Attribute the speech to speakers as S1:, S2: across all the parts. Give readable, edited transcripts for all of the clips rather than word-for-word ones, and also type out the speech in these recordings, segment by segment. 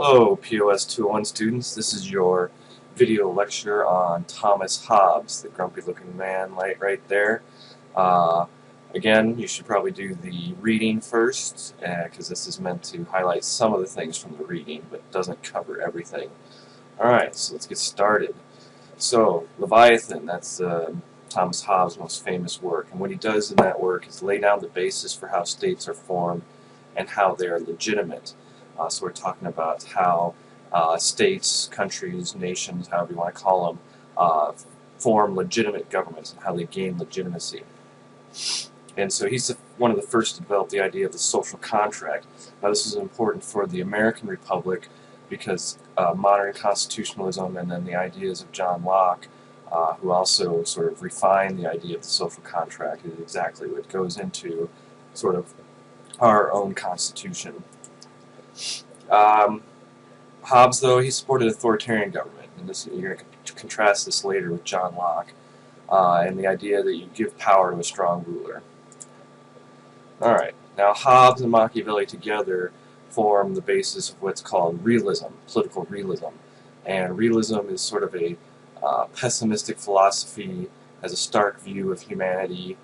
S1: Hello, POS 201 students. This is your video lecture on Thomas Hobbes, the grumpy-looking man right there. Uh, Again, you should probably do the reading first, because this is meant to highlight some of the things from the reading, but doesn't cover everything. Alright, so let's get started. So, Leviathan, that's Thomas Hobbes' most famous work, and what he does in that work is lay down the basis for how states are formed and how they are legitimate. So we're talking about how states, countries, nations, however you want to call them, form legitimate governments and how they gain legitimacy. And so he's one of the first to develop the idea of the social contract. Now this is important for the American Republic because modern constitutionalism and then the ideas of John Locke, who also sort of refined the idea of the social contract, is exactly what goes into sort of our own constitution. Hobbes, though, he supported authoritarian government, and you're going to contrast this later with John Locke, and the idea that you give power to a strong ruler. Alright, now Hobbes and Machiavelli together form the basis of what's called realism, political realism. And realism is sort of a pessimistic philosophy, has a stark view of humanity,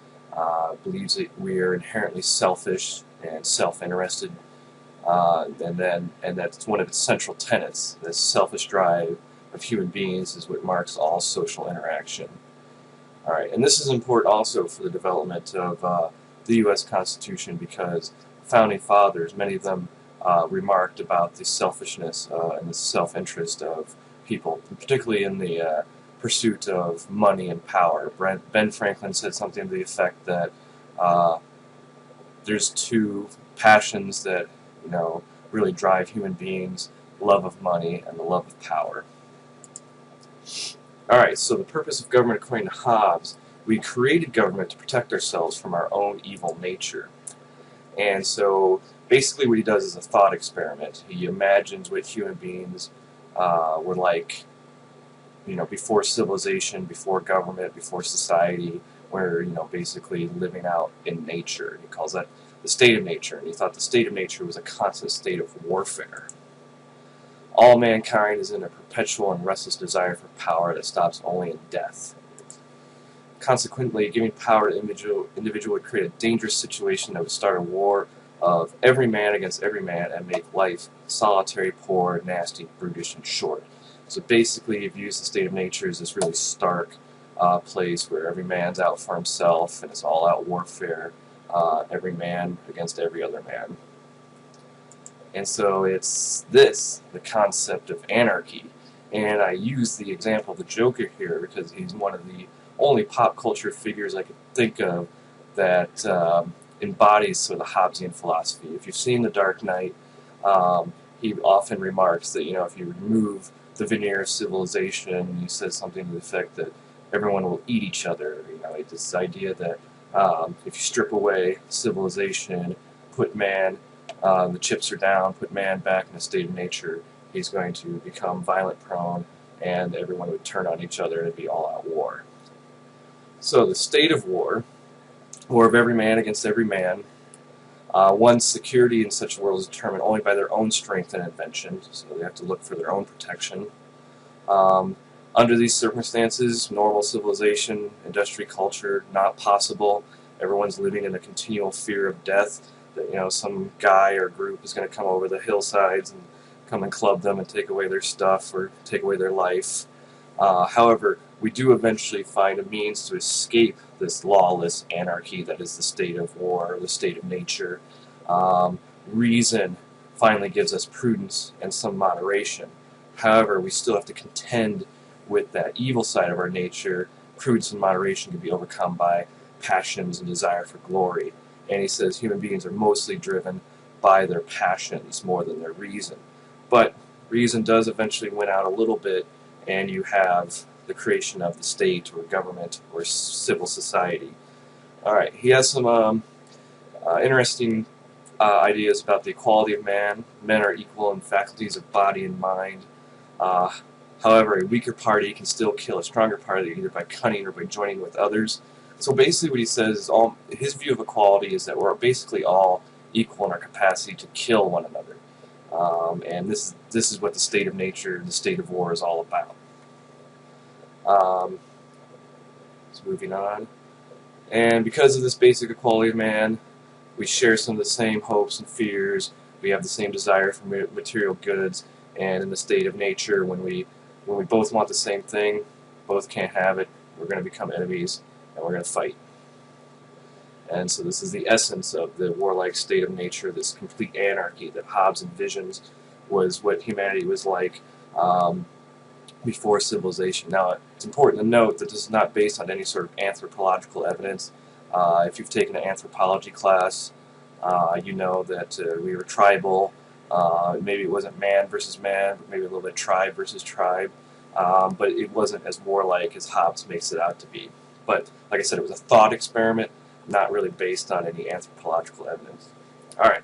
S1: believes that we are inherently selfish and self-interested, and that's one of its central tenets. This selfish drive of human beings is what marks all social interaction. Alright, and this is important also for the development of the U.S. Constitution because founding fathers, many of them remarked about the selfishness and the self-interest of people, particularly in the pursuit of money and power. Ben Franklin said something to the effect that there's two passions that really drive human beings: love of money and the love of power. Alright, so the purpose of government according to Hobbes, we created government to protect ourselves from our own evil nature. And so basically what he does is a thought experiment. He imagines what human beings were like before civilization, before government, before society, where basically living out in nature. He calls that the state of nature, and he thought the state of nature was a constant state of warfare. All mankind is in a perpetual and restless desire for power that stops only in death. Consequently, giving power to individual would create a dangerous situation that would start a war of every man against every man and make life solitary, poor, nasty, brutish, and short. So basically, he views the state of nature as this really stark place where every man's out for himself and it's all-out warfare, every man against every other man. And so it's the concept of anarchy. And I use the example of the Joker here because he's one of the only pop culture figures I could think of that embodies sort of the Hobbesian philosophy. If you've seen The Dark Knight, he often remarks that if you remove the veneer of civilization, he says something to the effect that everyone will eat each other. It's this idea that if you strip away civilization, put man, the chips are down, put man back in a state of nature, he's going to become violent prone, and everyone would turn on each other and it'd be all-out war. So the state of war of every man against every man, one's security in such a world is determined only by their own strength and invention, so they have to look for their own protection. Under these circumstances, normal civilization, industry culture, not possible. Everyone's living in a continual fear of death, that some guy or group is going to come over the hillsides and come and club them and take away their stuff or take away their life. However, we do eventually find a means to escape this lawless anarchy that is the state of war, the state of nature. Reason finally gives us prudence and some moderation. However, we still have to contend with that evil side of our nature. Prudence and moderation can be overcome by passions and desire for glory. And he says human beings are mostly driven by their passions more than their reason. But reason does eventually win out a little bit, and you have the creation of the state or government or civil society. Alright, he has some interesting ideas about the equality of man. Men are equal in faculties of body and mind. However, a weaker party can still kill a stronger party either by cunning or by joining with others. So basically what he says is his view of equality is that we're basically all equal in our capacity to kill one another. And this is what the state of nature, the state of war, is all about. So moving on, and because of this basic equality of man, we share some of the same hopes and fears. We have the same desire for material goods, and in the state of nature, when we both want the same thing, both can't have it. We're going to become enemies, and we're going to fight. And so this is the essence of the warlike state of nature, this complete anarchy that Hobbes envisions was what humanity was like before civilization. Now, it's important to note that this is not based on any sort of anthropological evidence. If you've taken an anthropology class, you know that we were tribal. Maybe it wasn't man versus man, but maybe a little bit tribe versus tribe. But it wasn't as warlike as Hobbes makes it out to be. But like I said, it was a thought experiment, not really based on any anthropological evidence. All right,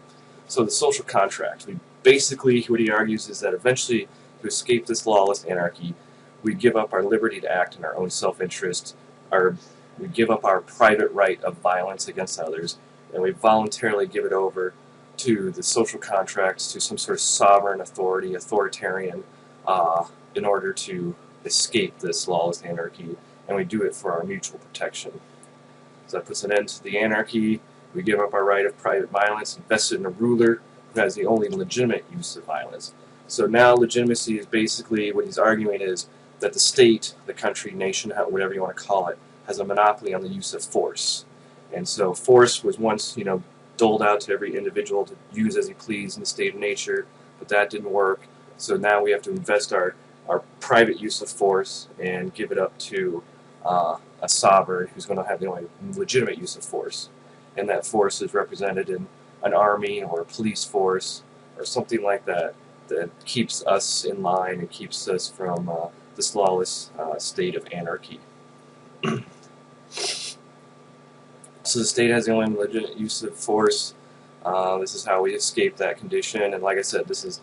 S1: so the social contract. Basically, what he argues is that eventually, to escape this lawless anarchy, we give up our liberty to act in our own self-interest, we give up our private right of violence against others, and we voluntarily give it over to the social contracts, to some sort of sovereign authority, authoritarian, in order to escape this lawless anarchy, and we do it for our mutual protection. So that puts an end to the anarchy. We give up our right of private violence, invested in a ruler who has the only legitimate use of violence. So now legitimacy is basically, what he's arguing is that the state, the country, nation, whatever you want to call it, has a monopoly on the use of force. And so force was once, doled out to every individual to use as he pleased in the state of nature, but that didn't work. So now we have to invest our private use of force and give it up to a sovereign who's going to have the only legitimate use of force. And that force is represented in an army or a police force or something like that that keeps us in line and keeps us from this lawless state of anarchy. So the state has the only legitimate use of force. This is how we escape that condition. And like I said, this is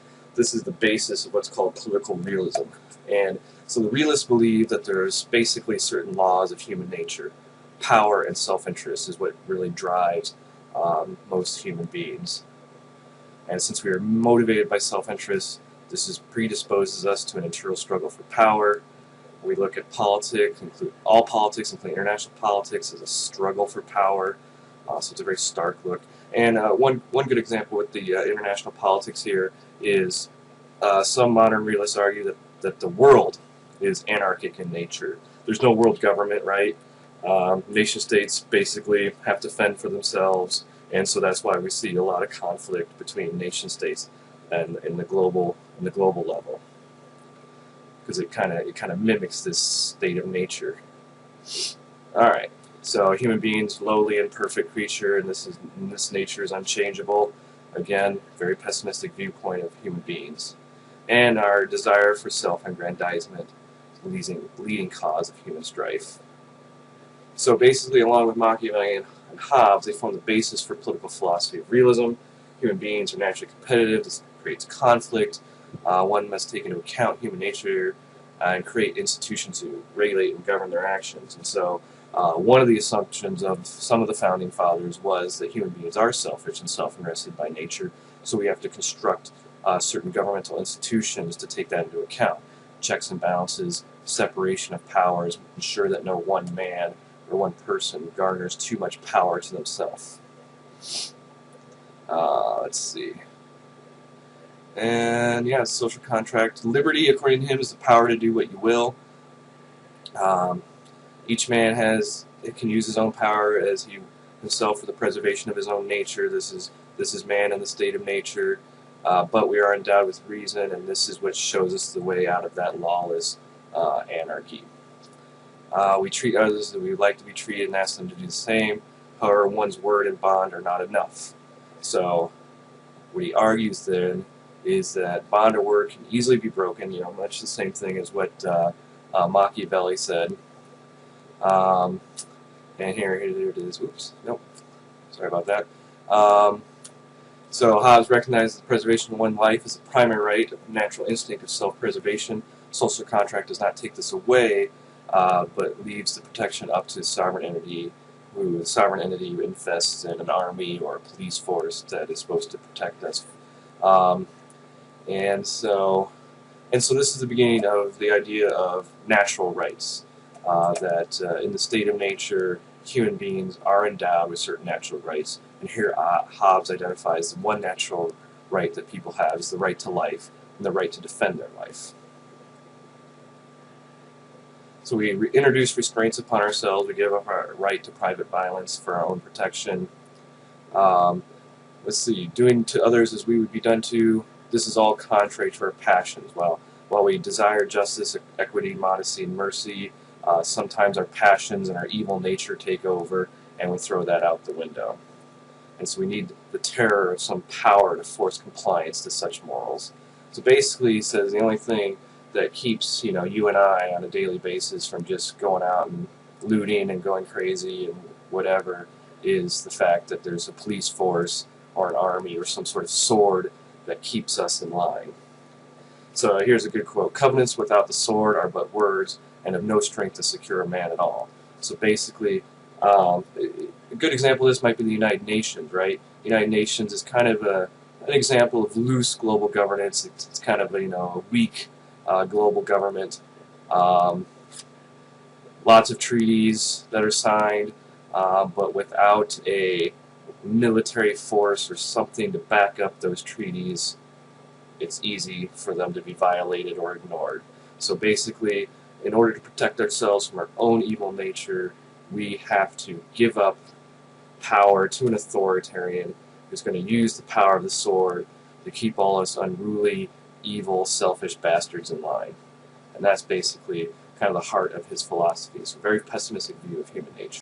S1: the basis of what's called political realism. And so the realists believe that there's basically certain laws of human nature. Power and self-interest is what really drives most human beings. And since we are motivated by self-interest, this predisposes us to an internal struggle for power. We look at politics, all politics, including international politics, as a struggle for power. So it's a very stark look. And one good example with the international politics here is some modern realists argue that the world is anarchic in nature. There's no world government, right? Nation states basically have to fend for themselves, and so that's why we see a lot of conflict between nation states and in the global level, because it kind of mimics this state of nature. All right, so human beings, lowly and perfect creature, and this nature is unchangeable. Again, very pessimistic viewpoint of human beings, and our desire for self-aggrandizement, leading cause of human strife. So basically, along with Machiavelli and Hobbes, they form the basis for political philosophy of realism. Human beings are naturally competitive. This creates conflict. One must take into account human nature and create institutions to regulate and govern their actions. And so one of the assumptions of some of the founding fathers was that human beings are selfish and self-interested by nature, so we have to construct certain governmental institutions to take that into account. Checks and balances, separation of powers, ensure that no one man or one person garners too much power to themselves. Let's see. And yeah, social contract. Liberty, according to him, is the power to do what you will. Each man can use his own power as himself for the preservation of his own nature. This is man in the state of nature. But we are endowed with reason, and this is what shows us the way out of that lawless anarchy. We treat others as we would like to be treated and ask them to do the same. However, one's word and bond are not enough. So what he argues then is that bond or word can easily be broken, much the same thing as what Machiavelli said. And here it is. Oops, nope. Sorry about that. So Hobbes recognizes the preservation of one life as a primary right, a natural instinct of self-preservation. Social contract does not take this away, but leaves the protection up to the sovereign entity who invests in an army or a police force that is supposed to protect us. And so this is the beginning of the idea of natural rights, that in the state of nature, human beings are endowed with certain natural rights. And here Hobbes identifies the one natural right that people have is the right to life and the right to defend their life. So we introduce restraints upon ourselves. We give up our right to private violence for our own protection. Let's see, doing to others as we would be done to. This is all contrary to our passions. While we desire justice, equity, modesty, and mercy, sometimes our passions and our evil nature take over, and we throw that out the window. And so we need the terror of some power to force compliance to such morals. So basically, he says the only thing that keeps you and I on a daily basis from just going out and looting and going crazy and whatever is the fact that there's a police force or an army or some sort of sword that keeps us in line. So here's a good quote: "Covenants without the sword are but words, and of no strength to secure a man at all." So basically, a good example of this might be the United Nations, right? The United Nations is kind of an example of loose global governance. It's kind of a weak global government. Lots of treaties that are signed, but without a military force or something to back up those treaties, it's easy for them to be violated or ignored. So basically, in order to protect ourselves from our own evil nature, we have to give up power to an authoritarian who's going to use the power of the sword to keep all us unruly, evil, selfish bastards in line. And that's basically kind of the heart of his philosophy. So a very pessimistic view of human nature.